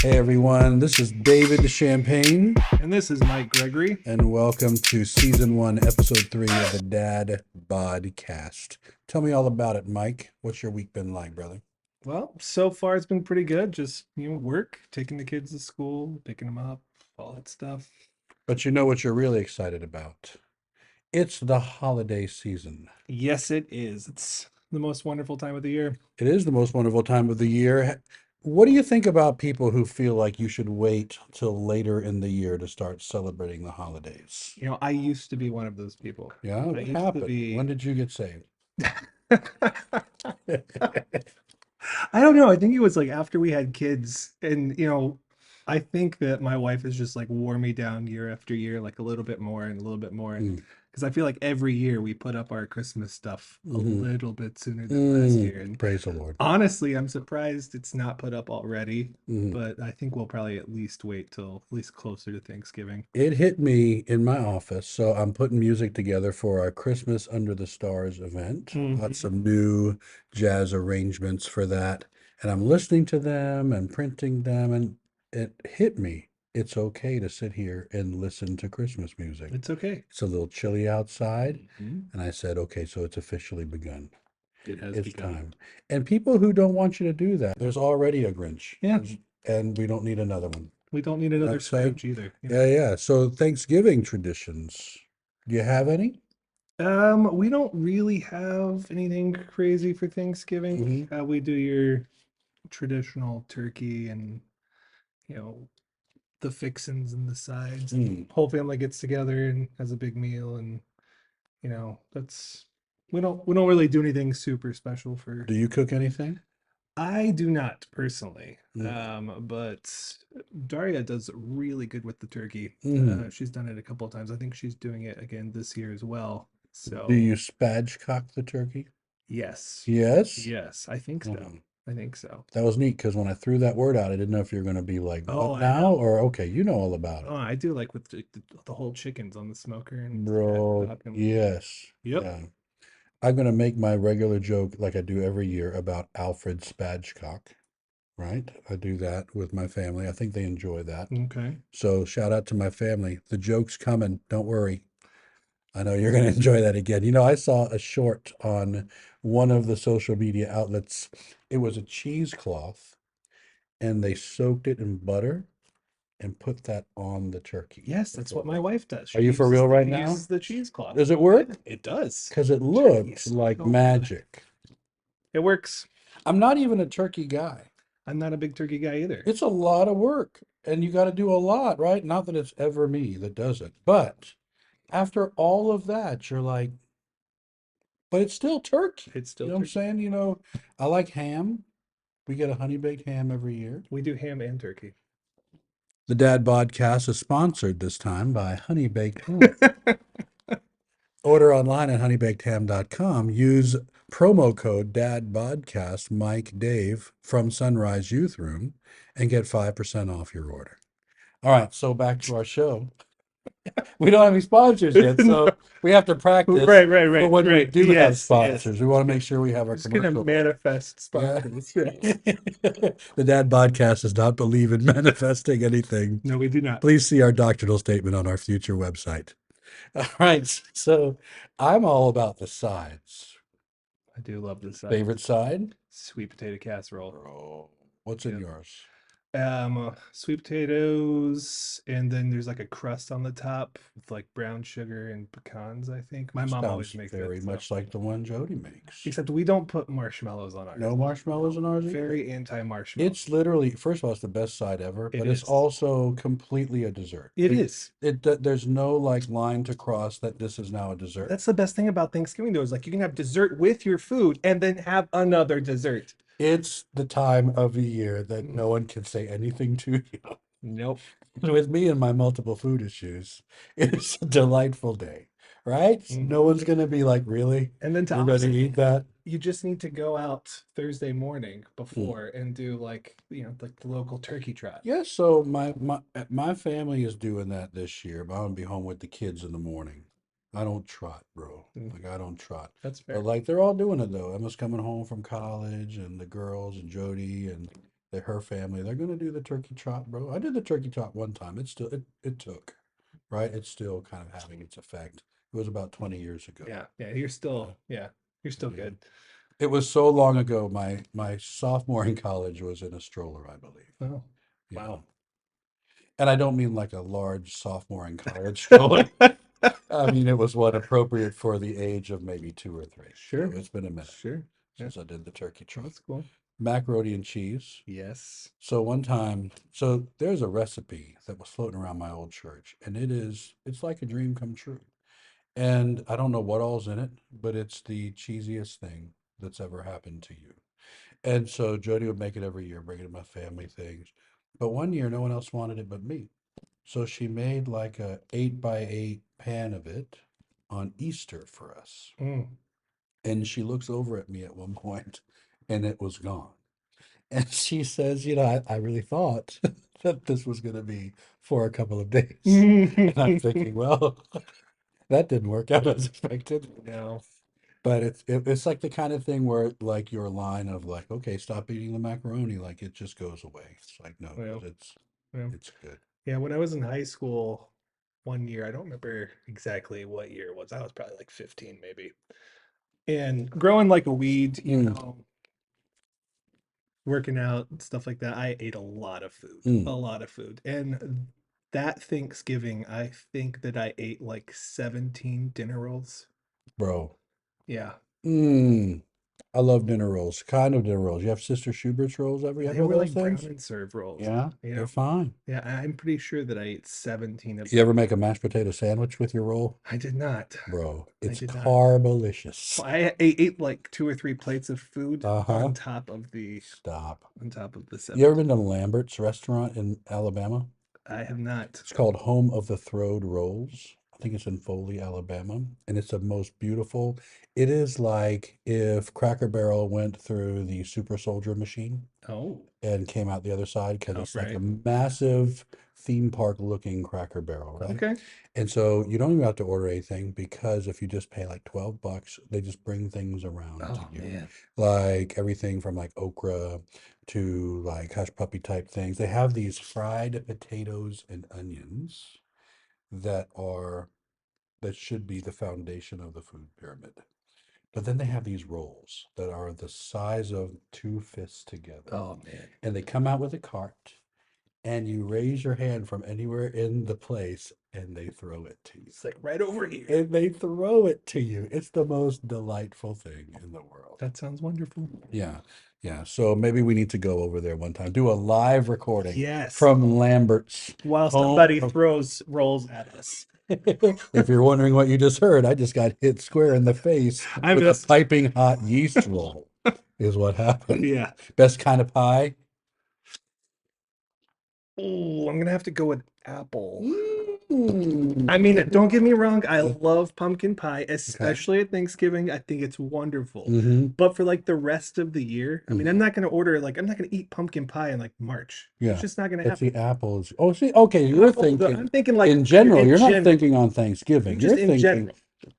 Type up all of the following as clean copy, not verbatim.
Hey everyone, this is David the Champagne, And this is Mike Gregory. and welcome to season 1, episode 3 of the Dad Podcast. Tell me all about it, Mike. What's your week been like, brother? Well, so far it's been pretty good. Just, work, taking the kids to school, picking them up, all that stuff. But you know what you're really excited about. It's the holiday season. Yes, it is. It's the most wonderful time of the year. It is the most wonderful time of the year. What do you think about people who feel like you should wait till later in the year to start celebrating the holidays? I used to be one of those people. Yeah, I what used to happened? When be. did you get saved? I don't know. I think it was like after we had kids, and I think that my wife has just like wore me down year after year, like a little bit more and a little bit more. Mm, Because I feel like every year we put up our Christmas stuff a mhm, little bit sooner than last year. And praise the Lord. honestly, I'm surprised it's not put up already, Mhm. but I think we'll probably at least wait till at least closer to Thanksgiving. It hit me in my office, so I'm putting music together for our Christmas Under the Stars event. Got Hmm. some new jazz arrangements for that, and I'm listening to them and printing them, and it hit me. It's okay to sit here and listen to Christmas music. It's okay. It's a little chilly outside, Mhm. and I said, okay, so it's officially begun. It has It's begun. time. And people who don't want you to do that, there's already a Grinch, Yeah, and we don't need another one. we don't need You know what another I'm saying? Scrooge either. Yeah. Yeah, yeah. So Thanksgiving traditions. Do you have any? We don't really have anything crazy for Thanksgiving. Hmm. We do your traditional turkey and, you know, the fixins and the sides, and Mm. whole family gets together and has a big meal, and that's we don't really do anything super special for. Do you cook anything? I do not personally, Mm. but Daria does really good with the turkey. Mm. She's done it a couple of times. I think she's doing it again this year as well. Do So you spatchcock the turkey? yes, Yes. yes, I think so. Mm. I think so. That was neat because when I threw that word out, I didn't know if you're going to be like, Oh, what I now? know. Or, okay, you know all about Oh, it. I do like with the whole chickens on the smoker and Bro, spatchcock and yes. yep. Yeah. I'm going to make my regular joke like I do every year about Alfred Spatchcock, right? I do that with my family. I think they enjoy that. Okay. So shout out to my family. The joke's coming. Don't worry. I know you're going to enjoy that again. You know, I saw a short on one of the social media outlets. It was a cheesecloth, and they soaked it in butter and put that on the turkey Yes, that's what my before. wife does. Are you for real right She now? uses the cheesecloth. Does it Yeah, work? it does. Because it Turkey looked is like so good. magic. It works. I'm not even a turkey guy. I'm not a big turkey guy either. It's a lot of work, and you got to do a lot, right? Not that it's ever me that does it, but after all of that, you're like, but it's still turkey. It's You still know what I'm turkey. saying? You know, I like ham. We get a honey baked ham every year. We do ham and turkey. The Dad Podcast is sponsored this time by Honey Baked Ham. Order online at honeybakedham.com. Use promo code DADBODCAST, Mike Dave from Sunrise Youth Room, and get 5% off your order. All right, so back to our show. We don't have any sponsors yet, No. so we have to practice Right, right, for right, when we right. do have Yes, yes. sponsors. We want to make sure we have our Just gonna commercial ready. manifest Yeah. sponsors. Yes. The Dad Podcast does not believe in manifesting anything. No, we do not. Please see our doctrinal statement on our future website. All right, so I'm all about the sides. I do love the sides. Favorite side? Sweet potato casserole. Oh, what's in Yep. yours? Sweet potatoes, and then there's like a crust on the top with like brown sugar and pecans, I think. My mom Sounds always makes very it, so. much like the one Jody makes. Except we don't put marshmallows on ours. No marshmallows in ours either? Very anti-marshmallow. It's literally, first of all, it's the best side ever, It but it's is. also completely a dessert. It is. There's no like line to cross that this is now a dessert. That's the best thing about Thanksgiving, though, is like you can have dessert with your food and then have another dessert. It's the time of the year that Mm. no one can say anything to you. Nope. With me and my multiple food issues, it's a delightful day, right? No Mhm. one's gonna be like, really? And then to You're gonna offset, eat that? you just need to go out Thursday morning Mm. before and do like, like the local turkey trot. Yeah, so my family is doing that this year, but I'm gonna be home with the kids in the morning. I don't trot, bro. Mm, Like I don't trot. that's But fair. like they're all doing it though. Emma's coming home from college and the girls and Jody and her family, they're gonna do the turkey trot, bro. I did the turkey trot one time. It took, right? It's still kind of having its effect. It was about 20 years ago. Yeah, yeah, you're Yeah, still, yeah, you're still yeah. good. It was so long ago. My sophomore in college was in a stroller, I believe. Oh, Yeah. wow. And I don't mean like a large sophomore in college stroller. I mean, it was one appropriate for the age of maybe two or three. So Sure, it's been a minute sure. Yeah, since I did the turkey trot. that's cool. Macaroni and cheese. Yes. So one time, so there's a recipe that was floating around my old church, and it's like a dream come true. And I don't know what all's in it, but it's the cheesiest thing that's ever happened to you. And so Jody would make it every year, bring it to my family things. But one year, no one else wanted it but me. So she made like a 8 by 8 pan of it on Easter for us. Mm. And she looks over at me at one point and it was gone. And she says, I really thought that this was going to be for a couple of days. And I'm thinking, well, that didn't work out as expected. No. But it's like the kind of thing where like your line of like, okay, stop eating the macaroni, like it just goes away. It's like, no, Well, well, it's good. yeah, when I was in high school one year, I don't remember exactly what year it was. I was probably like 15 maybe. And growing like a weed, Mm, working out, stuff like that, I ate a mm, lot of food. And that Thanksgiving, I think that I ate like 17 dinner rolls. bro. Yeah. Mm. I love dinner rolls. Kind of dinner rolls. You have Sister Schubert's rolls ever? You They ever were those like brown things? and serve rolls, Yeah, you they're know. fine. Yeah, I'm pretty sure that I ate 17 of You them. ever make a mashed potato sandwich with your roll? I did not. Bro, I it's did not. carbalicious. Well, I ate like 2 or 3 plates of food Uh-huh. Stop. on top of the You ever 17. been to Lambert's restaurant in Alabama? I have not. It's called Home of the Throwed Rolls. I think it's in Foley, Alabama, and it's the most beautiful. It is like if Cracker Barrel went through the super soldier machine Oh, and came out the other side because oh, it's like a right. massive theme park looking Cracker Barrel, right? Okay. And so you don't even have to order anything because if you just pay like $12, they just bring things around to Oh you. man. Like everything from like okra to like hush puppy type things. They have these fried potatoes and onions that are that should be the foundation of the food pyramid. But then they have these rolls that are the size of two fists together. Oh man. And they come out with a cart and you raise your hand from anywhere in the place and they throw it to you. It's like right over here. And they throw it to you. It's the most delightful thing in the world. That sounds wonderful. Yeah. Yeah. So maybe we need to go over there one time, do a live recording Yes. from Lambert's While home. somebody throws rolls at us. If you're wondering what you just heard, I just got hit square in the face I with a missed. piping hot yeast roll, is what happened. Yeah. Best kind of pie. Oh, I'm gonna have to go with apple. Mm. I mean, don't get me wrong, I Uh, love pumpkin pie, Okay. especially at Thanksgiving. I think it's wonderful. Mm-hmm. But for like the rest of the year, I mean, Mm. I'm not gonna eat pumpkin pie in like March. It's Yeah. just not gonna But happen. see, apples. Oh, see, okay, you're I'm thinking thinking like in general. in You're not general, thinking on Thanksgiving. just You're in thinking general.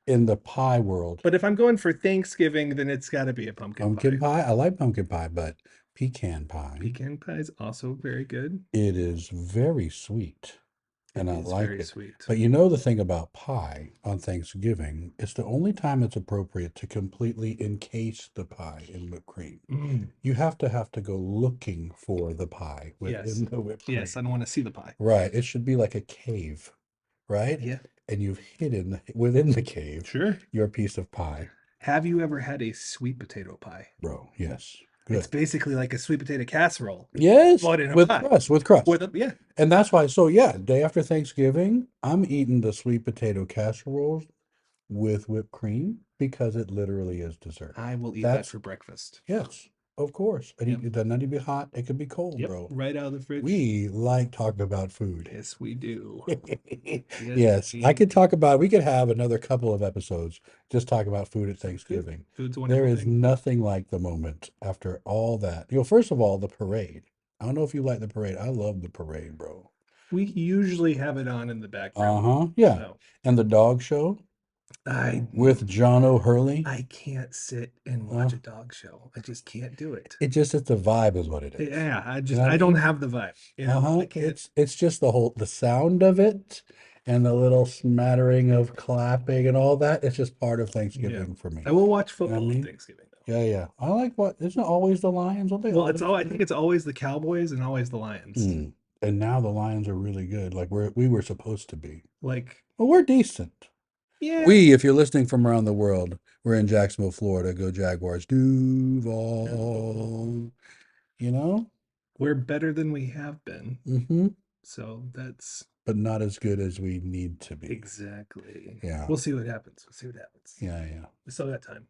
in the pie world. But if I'm going for Thanksgiving, then it's got to be a pumpkin Pumpkin pie. pie. I like pumpkin pie, but pecan pie, Pecan pie is also very good. it is very sweet. It And I is like very it. sweet. But you know the thing about pie on Thanksgiving, it's the only time it's appropriate to completely encase the pie in whipped cream. Mm, You have to go looking for the pie yes. within the whipped Yes, I cream. don't want to see the pie. Right. It should be like a cave, right? Yeah, And you've hidden within the cave sure. your piece of pie. Have you ever had a sweet potato pie? Bro, yes. It's Good. basically like a sweet potato casserole, Yes, but in a pie. with crust. Yeah, And that's why, so yeah, day after Thanksgiving, I'm eating the sweet potato casseroles with whipped cream because it literally is dessert. I will eat that That's for breakfast. yes, of course. And Yep. it doesn't need to be hot. It could be cold, Yep. bro. Right out of the fridge. We like talking about food. Yes, we do. Yes, Yes, I we could talk about, we could have another couple of episodes just talk about food at sounds good. Thanksgiving. Food's a There wonderful is thing. nothing like the moment after all that. First of all, the parade. I don't know if you like the parade. I love the parade, bro. We usually have it on in the background. Uh-huh. Yeah. So And the dog show. I with John O'Hurley. I can't sit and Uh, watch a dog show. I just can't do it. it's the vibe is what it is. Yeah, You know what I I don't mean? have the vibe. Uh-huh. I can't. It's just the sound of it and the little smattering of clapping and all that. It's just part of Yeah, Thanksgiving for me. I will watch You know what I football on mean? Thanksgiving though. Yeah, yeah. I like what isn't it always the Lions? Don't they Well, it's always all. I think do? it's always the Cowboys and always the Lions. Hmm. And now the Lions are really good, like we were supposed to be. Like, Well, we're decent. yeah, We, if you're listening from around the world, we're in Jacksonville, Florida. Go Jaguars. Duval. You know? we're better than we have been. Mm-hmm. So that's But not as good as we need to be. exactly. Yeah. We'll see what happens. We'll see what happens. Yeah, yeah. We still got time.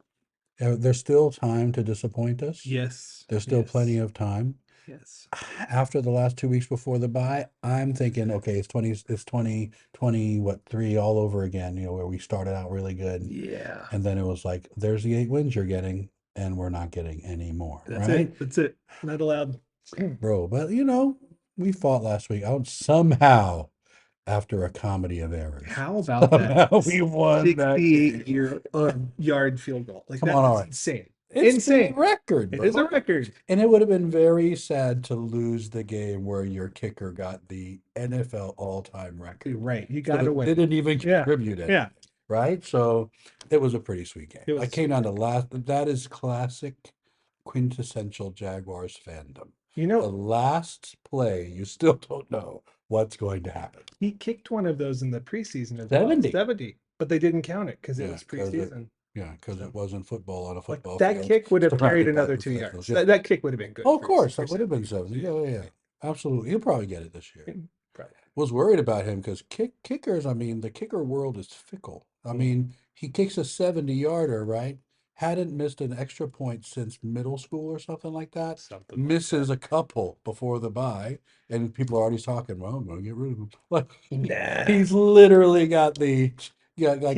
There's still time to disappoint us. Yes. There's still plenty Yes. of time. Yes. After the last 2 weeks before the bye, I'm thinking, okay, it's 2020, what, three all over again, where we started out really good. Yeah. And then it was like, there's the 8 wins you're getting, and we're not getting any more, That's right? it. That's it. Not allowed. Bro, but we fought last week out somehow after a comedy of errors. How about that? Somehow we won that 68 game. year yard field goal. Like Come on, all that's right. insane. It's the Insane. record, It is a bro. record. And it would have been very sad to lose the game where your kicker got the NFL all-time record. You're right. You So got to it win. didn't even Yeah. contribute it, Yeah. right? So it was a pretty sweet game. It was I a came sweet down to last. That is classic, quintessential Jaguars fandom. You The know, last play, you still don't know what's going to happen. he kicked one of those in the preseason as well. 70. 70. But they didn't count it because it Yeah, was because it, preseason. yeah, because So, it wasn't football on a like football that field kick would have carried surrounded by another 2 professionals. yards. Yeah. That kick would have been good Oh, of for, course, that for would have been 70 70. yards. Yeah, yeah, yeah. Absolutely. He'll probably get it this year. Probably. Was worried about him because kickers, I mean, the kicker world is fickle. I mean, he kicks a 70-yarder, right? Hadn't missed an extra point since middle school or something like that. Something like Misses a couple before the bye, and people are already talking, well, I'm going to get rid of him. Like, Nah. he's literally got like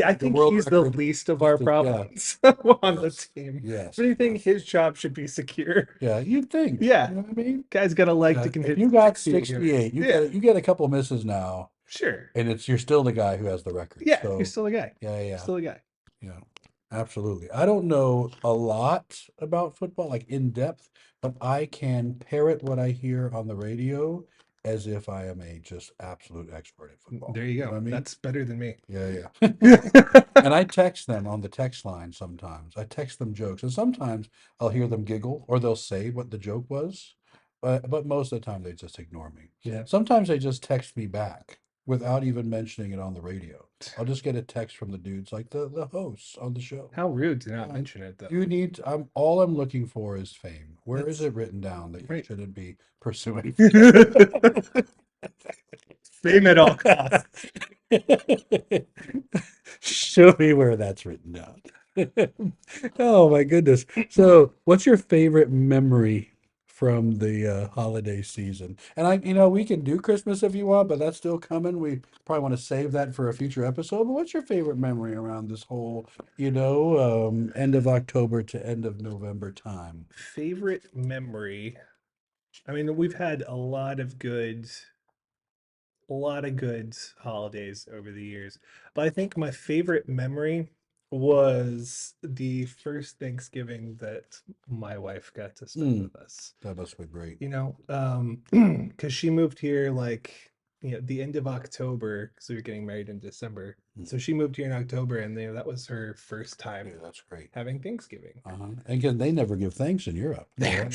I the think world he's the record. least of our Yeah. problems on the Yes. team. Yes. What do you think his job should be secure? Yeah, you'd think. Yeah. You know what I mean? Guy's got a leg Yeah, that can if hit you got 68 yards. 68, Yeah. you get a couple misses now, Sure. and you're still the guy who has the record. Yeah. So You're still a guy. yeah, You're yeah, still a guy. yeah, absolutely. I don't know a lot about football, like in depth, but I can parrot what I hear on the radio as if I am a just absolute expert at football. There you You know go. what I mean? That's better than me. Yeah, yeah. And I text them on the text line sometimes. I text them jokes, and sometimes I'll hear them giggle or they'll say what the joke was, but most of the time they just ignore me. Yeah. Sometimes they just text me back without even mentioning it on the radio. I'll just get a text from the dudes, like the hosts on the show. How rude to not Yeah. mention it though. You need. I'm all I'm looking for is fame. Where is That's it written down that you right. shouldn't be pursuing? Fame at all costs. Show me where that's written down. Oh my goodness. So, what's your favorite memory from the holiday season? And we can do Christmas if you want, but that's still coming. We probably want to save that for a future episode. But what's your favorite memory around this whole, end of October to end of November time? Favorite memory. I mean, we've had a lot of good holidays over the years. But I think my favorite memory was the first Thanksgiving that my wife got to spend Mm, with us. that must be great. Because she moved here like the end of October, because we were getting married in December. Mm, So she moved here in October, and that was her first yeah, time that's great. having Thanksgiving. Uh-huh. And again, they never give thanks in Europe. Yeah,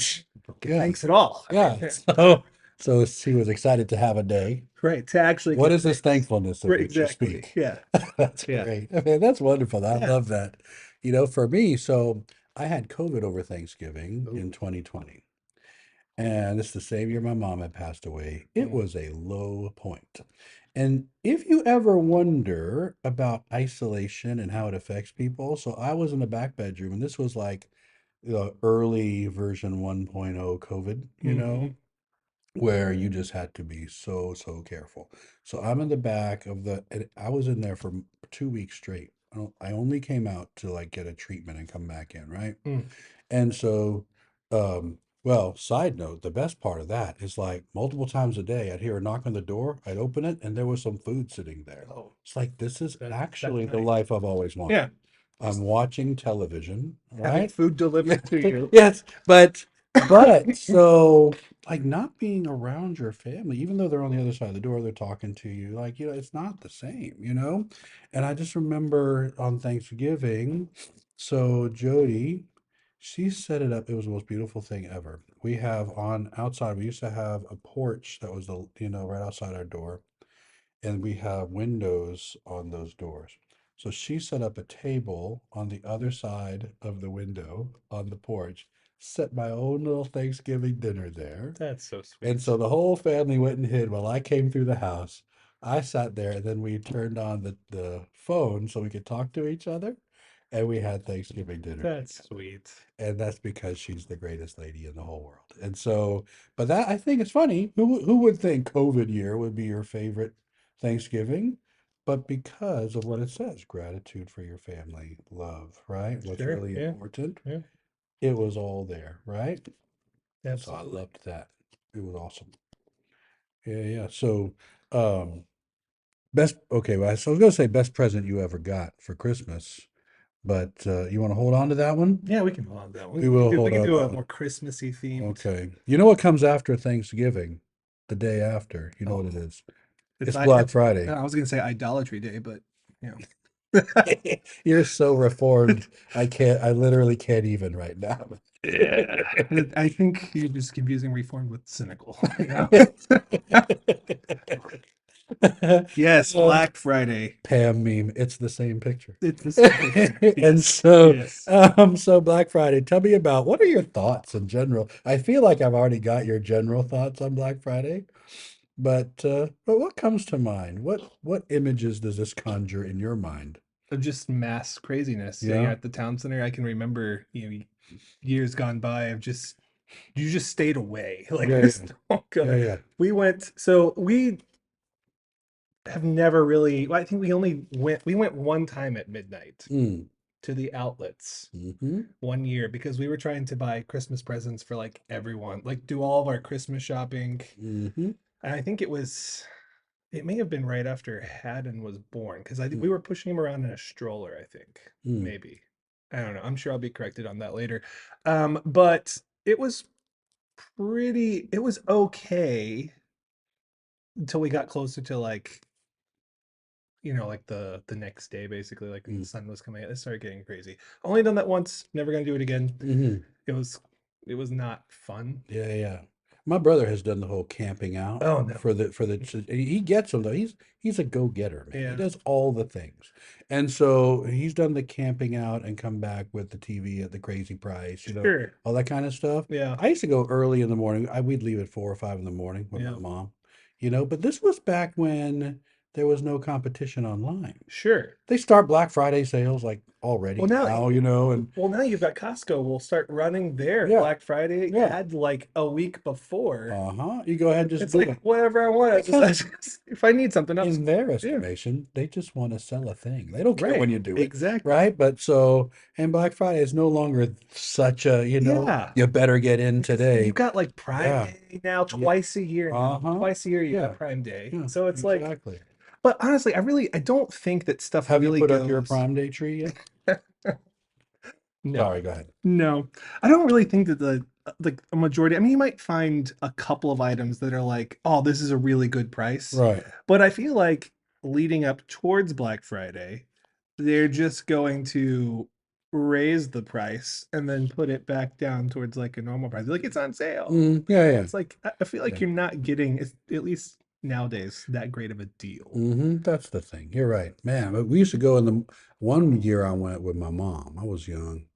Yeah. thanks at all. I Yeah. mean, So she was excited to have a day. right, to actually What give is this thanks. thankfulness of Right, which you exactly. speak? Yeah, That's yeah, great. I mean, that's wonderful. I yeah. love that. For me, so I had COVID over Thanksgiving in Ooh, 2020. And it's the same year my mom had passed away. It mm, was a low point. And if you ever wonder about isolation and how it affects people, so I was in the back bedroom, and this was like the early version 1.0 COVID, mhm, where you just had to be so, so careful. So I'm in the back of and I was in there for 2 weeks straight. I only came out to like get a treatment and come back in, right? mm. And so, um, Well, side note, the best part of that is like multiple times a day, I'd hear a knock on the door, I'd open it, and there was some food sitting there. Oh, It's like, this is that's actually the nice. life I've always wanted. Yeah, I'm just watching television, having right? food delivered to you. Yes, but so like not being around your family, even though they're on the other side of the door, they're talking to you, like, it's not the same, you know? And I just remember on Thanksgiving, so Jody, she set it up. It was the most beautiful thing ever. We have on outside, we used to have a porch that was right outside our door, and we have windows on those doors. So she set up a table on the other side of the window on the porch, set my own little Thanksgiving dinner there. That's so And sweet. so the whole family went and hid while I came through the house. I sat there and then we turned on the phone so we could talk to each other. And we had Thanksgiving dinner That's together. sweet. And that's because she's the greatest lady in the whole world. And so, but that I think it's funny. Who would think COVID year would be your favorite Thanksgiving? But because of what it says, gratitude for your family, love, right? What's Sure. really Yeah. important. Yeah. It was all there, right? So I Absolutely. loved that. It was awesome. Yeah, yeah. So, um, best, okay, well, so I was gonna say best present you ever got for Christmas, but you want to hold on to that one? Yeah, we can hold on to that one. We will We hold can on do that a one. more Christmassy themed. Okay. You know what comes after Thanksgiving? The day after. You know what Oh, it is? it's It's Black it's. Friday. I was gonna say idolatry day, but you know. You're so reformed. I literally can't even right now. Yeah, I think you're just confusing reformed with cynical. You know? Yes, Uh, Black Friday. Pam meme. It's the same picture. It's the same picture. And Yes, so, yes. so Black Friday, tell me about what are your thoughts in general? I feel like I've already got your general thoughts on Black Friday, but what comes to mind? What images does this conjure in your mind? Of just mass craziness. Yeah, Yeah, at the town center, I can remember, years gone by of just you just stayed away. Like yeah, just yeah, don't go. yeah, yeah. We went. So we have never really. Well, I think we went one time at midnight Mm, to the outlets mm-hmm, one year because we were trying to buy Christmas presents for like everyone, like do all of our Christmas shopping. mm-hmm, And I think it may have been right after Haddon was born because I think mm, we were pushing him around in a stroller, I think. mm, Maybe. I don't know. I'm sure I'll be corrected on that later. But it was it was okay until we got closer to like, like the next day basically, like when the mm, sun was coming out. It started getting crazy. Only done that once, never gonna do it again. mm-hmm. It was it was not fun. Yeah, yeah. My brother has done the whole camping out Oh no. for the he gets them though. He's a go-getter, man. He Yeah. does all the things. And so he's done the camping out and come back with the TV at the crazy price, Sure. all that kind of stuff. Yeah. I used to go early in the morning. We'd leave at 4 or 5 in the morning with my Yeah. mom, but this was back when there was no competition online. Sure. They start Black Friday sales like Well, already now, now, and well, now you've got Costco will start running their yeah, Black Friday yeah. ad like a week before. Uh-huh. You go ahead and just It's do like it. whatever I want. Because If I need something, in their yeah, estimation, they just want to sell a thing. They don't care right, when you do it, exactly. right? But so, and Black Friday is no longer such a, Yeah, you better get in you've today. got like Prime Yeah. Day now, Yeah. twice a year now. Uh-huh. Twice a year you got Yeah. Prime Day. Yeah. So it's like, Exactly. but honestly, I don't think that stuff Have you really put up your goes. Prime Day tree yet? No, Sorry, go ahead. no, I don't really think that the like a majority. I mean, you might find a couple of items that are like, oh, this is a really good price, Right. but I feel like leading up towards Black Friday, they're just going to raise the price and then put it back down towards like a normal price. Like it's on sale. Yeah, yeah. It's like I feel like Yeah. you're not getting, at least nowadays, that great of a deal. That's the thing. You're right. Man, but we used to go in the one year I went with my mom. I was young.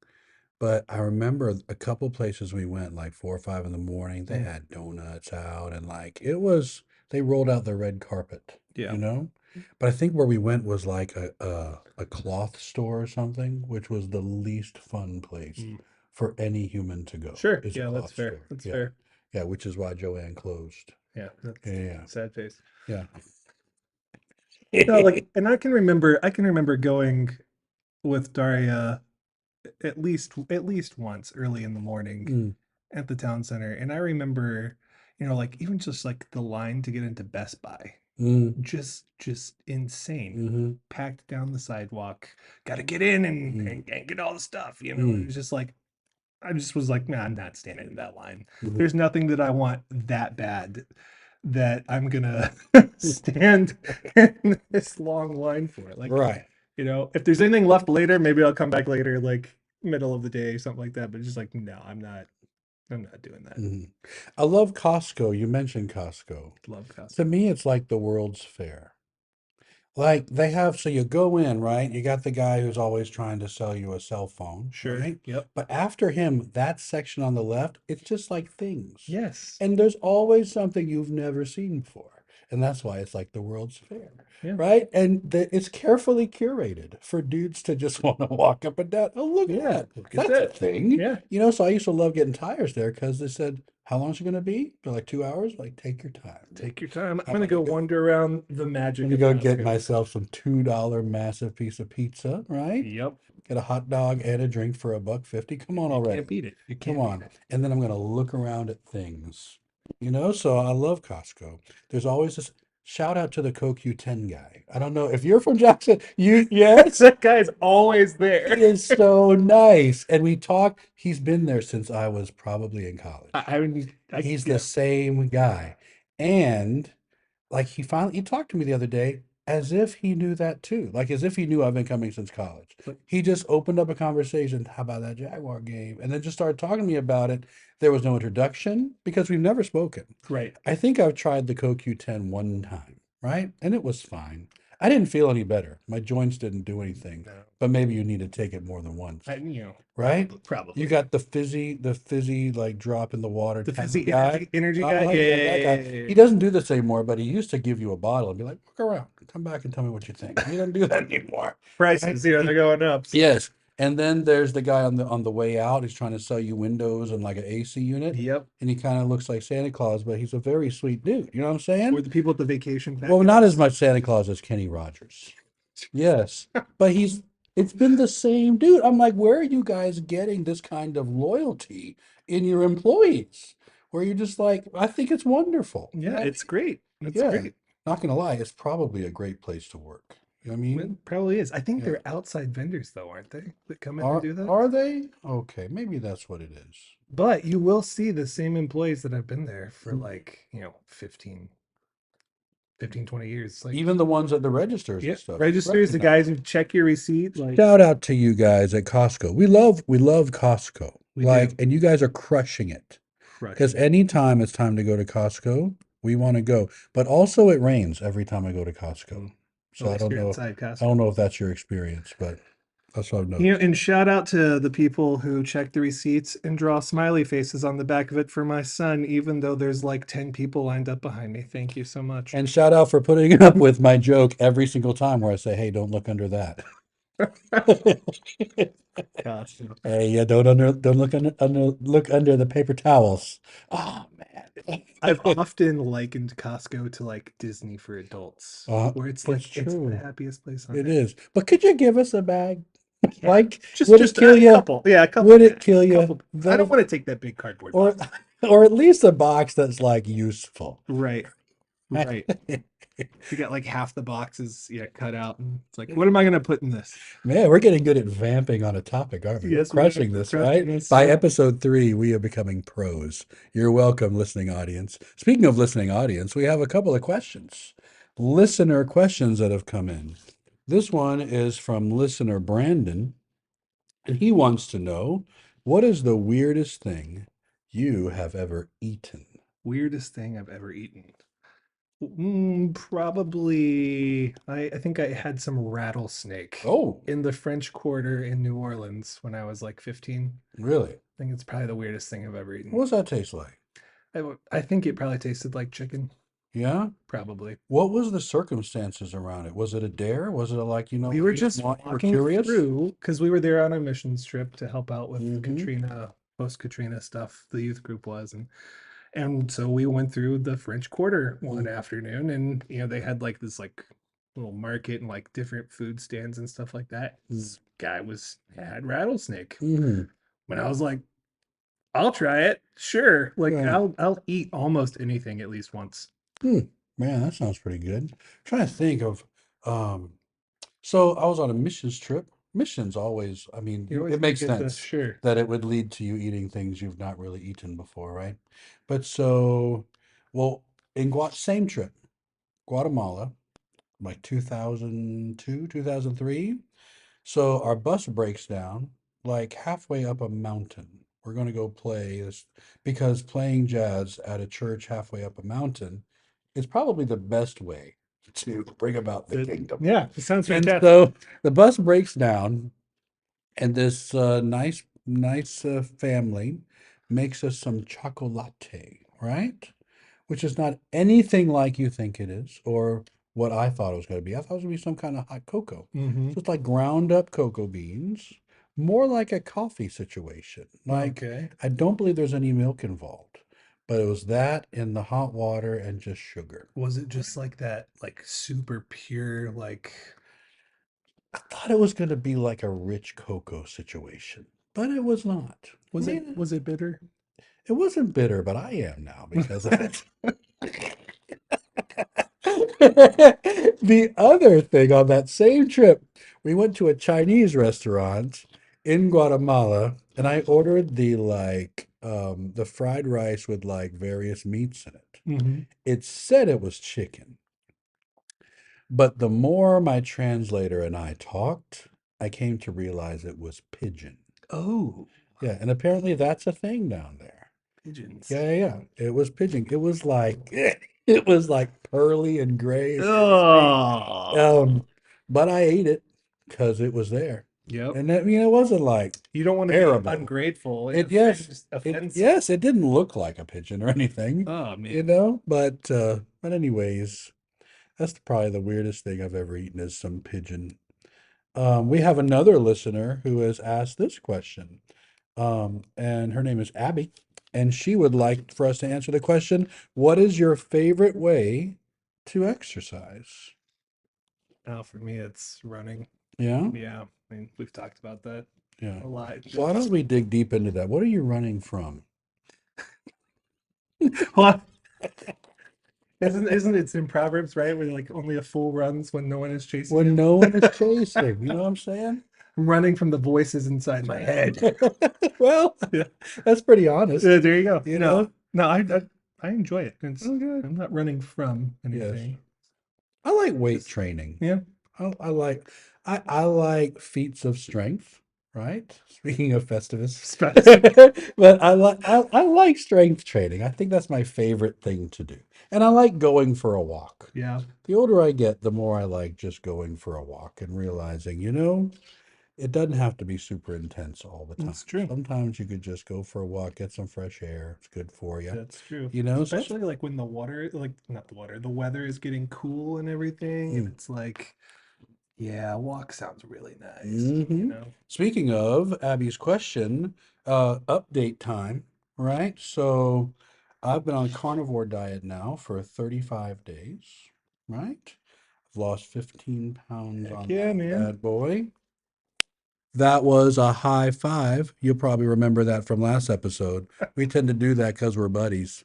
But I remember a couple places we went, like 4 or 5 in the morning, they Mm, had donuts out and like it was they rolled out the red carpet, yeah. you know? But I think where we went was like a cloth store or something, which was the least fun place Mm. for any human to go, Sure. is a Yeah, that's cloth fair. store. That's Yeah. fair. Yeah, which is why Joanne closed. Yeah, that's Yeah, sad face. yeah. No, Yeah. like, and I can remember going with Daria at least once early in the morning, Mm. at the town center, and I remember, like even just like the line to get into Best Buy, Mm, just insane, hmm packed down the sidewalk. Got to get in and, mm, and get all the stuff. It mm, was just like I just was like, man, I'm not standing in that line. hmm There's nothing that I want that bad that I'm gonna stand in this long line for. Like, Right. if there's anything left later, maybe I'll come back later, like middle of the day, something like that. But it's just like, no, I'm not doing that. hmm I love Costco. You mentioned Costco. Love To Costco. me, it's like the World's Fair. Like they have, so you go in, right? You got the guy who's always trying to sell you a cell phone, Sure. right? Yep. But after him, that section on the left, it's just like things. Yes. And there's always something you've never seen before. And that's why it's like the World's Fair, Yeah. right? And it's carefully curated for dudes to just want to walk up and down. Oh, look at Yeah. that. Look at That's a that. thing. Yeah. So I used to love getting tires there because they said, how long is it going to be? They're like 2 hours. Like, take your time. Take your time. I'm I'm gonna gonna go go. wander around the I'm magic gonna of go get Costco. myself some $2 massive piece of pizza, right? Yep. Get a hot dog and a drink for $1.50. Come on You can't already. beat it. You Come can't beat on. it. And then I'm gonna look around at things. So I love Costco. There's always this shout out to the CoQ10 guy. I don't know if you're from Jackson. You yes? That guy's always He there. is so nice. And we talk, he's been there since I was probably in I, college. He's the yeah. same guy. And like he talked to me the other day as if he knew that too. Like as if he knew I've been coming since college. But He just opened up a conversation. How about that Jaguar game? And then just started talking to me about it. There was no introduction because we've never spoken. right. I think I've tried the CoQ10 one time, right? And it was fine. I didn't feel any better. My joints didn't do anything, No. but maybe you need to take it more than once, right? Probably, You probably. got the fizzy like drop in the water The kind of fizzy guy. energy guy. Oh Yeah, yeah, yeah, that guy. yeah, yeah, He yeah. doesn't do this anymore, but he used to give you a bottle and be like, "Look around, come back and tell me what you think." He doesn't do that anymore, right? Prices, they're going up. So. Yes. And then there's the guy on the way out. He's trying to sell you windows and like an AC unit, Yep. and he kind of looks like Santa Claus, but he's a very sweet dude. You know what I'm Or saying? the people at the vacation Well, not as packages. much Santa Claus as Kenny Rogers. Yes, but it's been the same dude. I'm like, where are you guys getting this kind of loyalty in your employees? Where you're just like, I think it's wonderful. You Yeah, know what it's great. I mean? It's Yeah. great. Not gonna lie, it's probably a great place to work. You know what I mean? It probably is. I think Yeah. they're outside vendors though, aren't they? That come in and Are do that. are they? Okay, maybe that's what it is. But you will see the same employees that have been there for Mm. like, 20 years. Like, Even the ones at the registers and yeah, stuff, you registers, the recognize guys them. who check your receipt, like Shout out to you guys at Costco. We love Costco. we Like, do. and you guys are crushing it. Because Crushing it. anytime it's time to go to Costco, we want to go. But also it rains every time I go to Costco. Mm. At So I least don't you're know. inside I don't Costco. know if that's your experience, but that's what I've noticed. And shout out to the people who check the receipts and draw smiley faces on the back of it for my son, even though there's like 10 people lined up behind me. Thank you so much. And shout out for putting up with my joke every single time where I say, "Hey, don't look under that." Costco. Hey, yeah, don't look under the paper towels. Oh man. I've often likened Costco to like Disney for adults, where it's It's like it's the true. happiest place on It earth. is. But could you give us a bag? Yeah, Like, just would it just kill a you? couple. Yeah, a couple Would it bags. kill you? Couple. I don't The want to take that big cardboard or box. or at least a box that's like useful. Right, right. We got like half the boxes, yeah, cut out, and it's like, what am I gonna put in this? Man, we're getting good at vamping on a topic, aren't we? We're Yes, we are crushing this, crushing right? this. By Yep. episode 3, we are becoming pros. You're welcome, listening audience. Speaking of listening audience, we have a couple of questions, listener questions that have come in. This one is from listener Brandon, and he wants to know, what is the weirdest thing you have ever eaten? Weirdest thing I've ever eaten. Probably, I think I had some rattlesnake Oh, in the French Quarter in New Orleans when I was like 15. really? I think it's probably the weirdest thing I've ever eaten. What does that taste like? I think it probably tasted like chicken, Yeah? probably. What was the circumstances around it? Was it a dare? Was it like, We were you just just want, you were walking curious? through because we were there on a missions trip to help out with Mm-hmm. Katrina, post Katrina stuff. The youth group was, and so we went through the French Quarter one afternoon, and they had like this like little market and like different food stands and stuff like that. This guy had rattlesnake. Mm-hmm. When I was like, I'll try it. Sure. Like Yeah. I'll eat almost anything at least once. Hmm. Man, that sounds pretty good. Trying to think of um so I was on a missions trip. Missions always, I mean, You always it do makes get the sense sure. that it would lead to you eating things you've not really eaten before, right? But so, well, in same trip, Guatemala, like 2002, 2003. So our bus breaks down like halfway up a mountain. We're going to go play this because playing jazz at a church halfway up a mountain is probably the best way to bring about the kingdom. Yeah, it sounds And fantastic. so the bus breaks down, and this nice family makes us some chocolate, right? Which is not anything like you think it is, or what I thought it was going to be. I thought it was going to be some kind of hot cocoa. Mm-hmm. So it's like ground up cocoa beans, more like a coffee situation. Like, Okay. I don't believe there's any milk involved, but it was that in the hot water and just sugar. Was it just like that, like super pure, like I thought it was going to be like a rich cocoa situation, but it was not. I mean, was it bitter? it wasn't bitter, but I am now because of it. The other thing on that same trip, we went to a Chinese restaurant in Guatemala, and I ordered the fried rice with like various meats in it. Mm-hmm. It said it was chicken, but the more my translator and I talked, I came to realize it was pigeon. Oh, Yeah, and apparently that's a thing down there. pigeons. Yeah, yeah, yeah. It was pigeon. It was like it was like pearly and gray and crispy. Oh, Um, but I ate it because it was there. yep. And that, it wasn't like You don't want to be terrible. ungrateful. It It yes, offends you. it didn't look like a pigeon or anything, Oh man. but anyways, that's probably the weirdest thing I've ever eaten is some pigeon. We have another listener who has asked this question. And her name is Abby, and she would like for us to answer the question, what is your favorite way to exercise? Now for me, it's running. Yeah, Yeah, I mean, we've talked about that yeah. a lot. Why don't we dig deep into that? What are you running from? Well, isn't it in Proverbs, right? Where like only a fool runs when no one is chasing When him. no one is chasing, you know what I'm saying? I'm running from the voices inside my head. Well, Yeah. that's pretty honest, There you go. you No, know? no, I enjoy it. It's Oh, good. I'm not running from Yes. anything. I like weight Just training. yeah. I like I like feats of strength, right? Speaking of Festivus. Specific. But I like strength training. I think that's my favorite thing to do. And I like going for a walk. Yeah, The older I get, the more I like just going for a walk and realizing, it doesn't have to be super intense all the time. that's true. Sometimes you could just go for a walk, get some fresh air. It's good for you. That's true. So Especially like when the water, like not the water, the weather is getting cool and everything, and mm. it's like, yeah, a walk sounds really nice, you hmm know? Speaking of Abby's question, update time, right? So I've been on carnivore diet now for 35 days, right? I've lost 15 pounds Heck on yeah, that man. bad boy. That was a high five. You'll probably remember that from last episode. We tend to do that because we're buddies.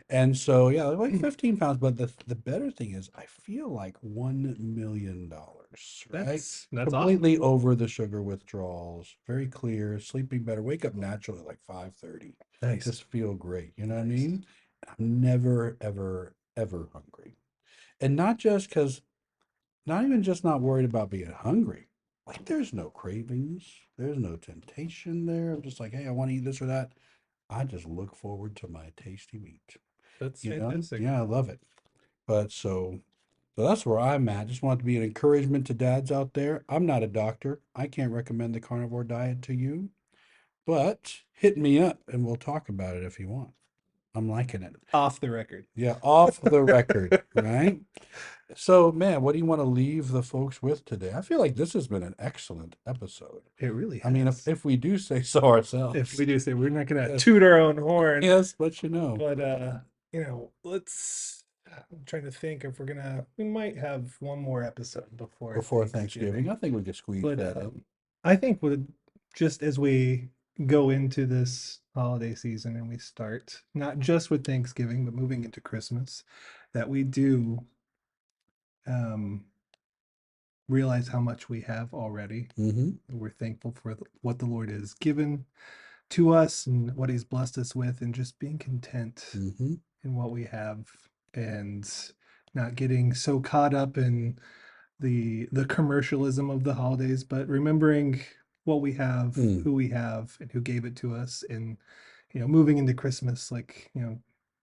And so, yeah, like 15 pounds. But the better thing is, I feel like $1 million, right? That's awesome. Completely over the sugar withdrawals, very clear, sleeping better, wake up naturally at like 5:30. Nice. Just feel great. You know what I Nice. mean? I'm never, ever, ever hungry. And not just because, not even just not worried about being hungry. Like, there's no cravings, there's no temptation there. I'm just like, hey, I want to eat this or that. I just look forward to my tasty meat. That's You know? fantastic. Yeah, I love it. But so that's where I'm at. Just want to be an encouragement to dads out there. I'm not a doctor. I can't recommend the carnivore diet to you, but hit me up and we'll talk about it if you want. I'm liking it. Off the record. Yeah, off the record, right? So, man, what do you want to leave the folks with today? I feel like this has been an excellent episode. It really I mean, if, has. if we do say so If ourselves. we do say we're not gonna Yes, toot our own horn, yes, but you know, but let's I'm trying to think if we might have one more episode before before Thanksgiving, Thanksgiving. I think we could squeeze But that in. I think just as we go into this holiday season and we start not just with Thanksgiving, but moving into Christmas, that we do um, realize how much we have already. Mm-hmm. We're thankful for what the Lord has given to us and what He's blessed us with, and just being content Mm-hmm. in what we have and not getting so caught up in the commercialism of the holidays, but remembering what we have, Mm. who we have, and who gave it to us, and moving into Christmas, like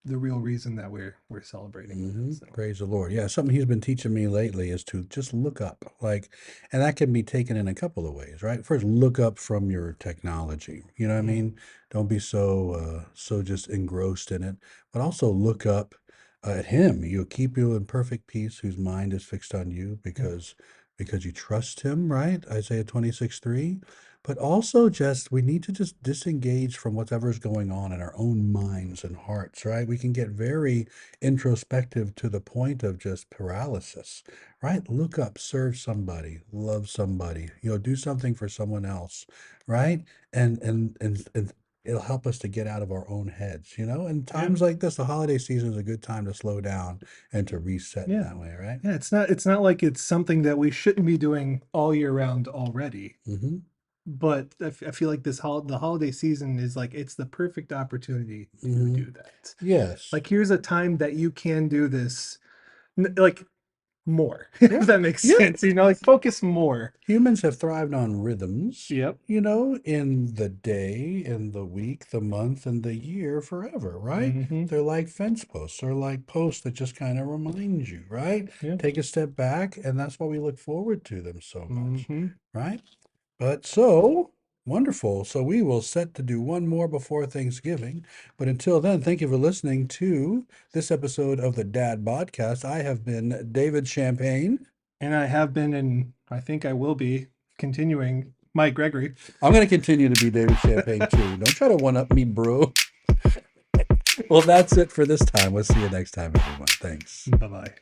the real reason that we're celebrating that. Hmm. So Praise the Lord. Yeah, something he's been teaching me lately is to just look up, like, and that can be taken in a couple of ways, right? First, look up from your technology. You know what I mm, mean? Don't be so just engrossed in it, but also look up at him. You'll keep you in perfect peace, whose mind is fixed on you, yeah, because you trust him, right? Isaiah 26:3. But also just we need to just disengage from whatever's going on in our own minds and hearts, right? We can get very introspective to the point of just paralysis, right? Look up, serve somebody, love somebody, do something for someone else, right? And it'll help us to get out of our own heads, and yeah, times like this, the holiday season is a good time to slow down and to reset in yeah, that way, right? yeah. It's not like it's something that we shouldn't be doing all year round already. Mm-hmm. But I feel like the holiday season is like it's the perfect opportunity to Mm-hmm. do that. Yes. Like here's a time that you can do this, like more, if Yeah. that makes Yeah. sense. Like focus more. Humans have thrived on rhythms, Yep. in the day, in the week, the month, and the year forever, right? Mm-hmm. They're like fence posts or like posts that just kind of remind you, right? Yeah. Take a step back, and that's why we look forward to them so much, Mm-hmm. right? But so wonderful. So we will set to do one more before Thanksgiving. But until then, thank you for listening to this episode of the Dad Podcast. I have been David Champagne. And I have been, and I think I will be continuing, Mike Gregory. I'm going to continue to be David Champagne too. Don't try to one up me, bro. Well, that's it for this time. We'll see you next time, everyone. Thanks. Bye bye.